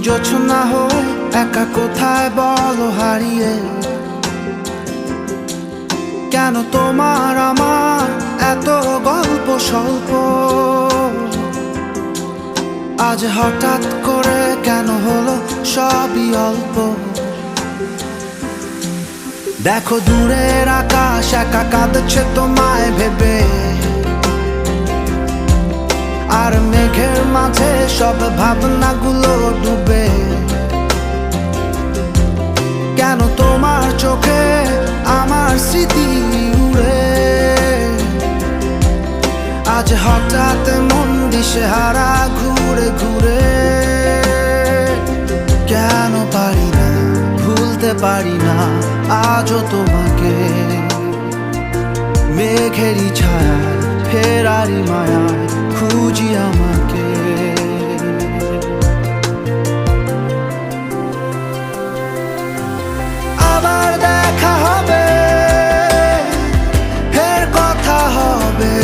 জোছনা হয়ে একা কোথায় বলো হারিয়ে, কেন তোমার আমার এত গল্প স্বল্প, আজ হঠাৎ করে কেন হলো সবই অল্প। দেখো দূরের আকাশ একা কাঁদছে তোমায় ভেবে, আর মেঘের মাঝে সব ভাবনাগুলো ডুবে। কেন তোমার চোখে আমার স্মৃতি উড়ে, আজ হঠাৎ মন দিশেহারা ঘুরে ঘুরে। কেন পারি না ভুলতে পারি না আজও তোমাকে, মেঘেরই ছায়া ফেরারি মায়া খুঁজি আমাকে। আবার দেখা হবে, ফের কথা হবে,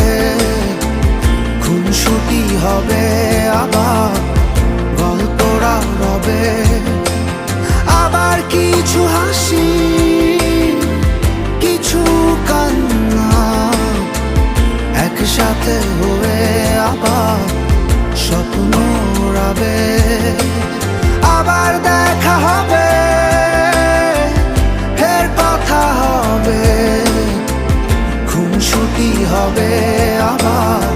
খুনসুটি হবে, আবার গল্পরা রবে। আবার কিছু হাসি কিছু কান্না একসাথে হয়ে আবার স্বপ্ন উড়াবে। আবার দেখা হবে, ফের কথা হবে, খুনসুটি হবে, আবার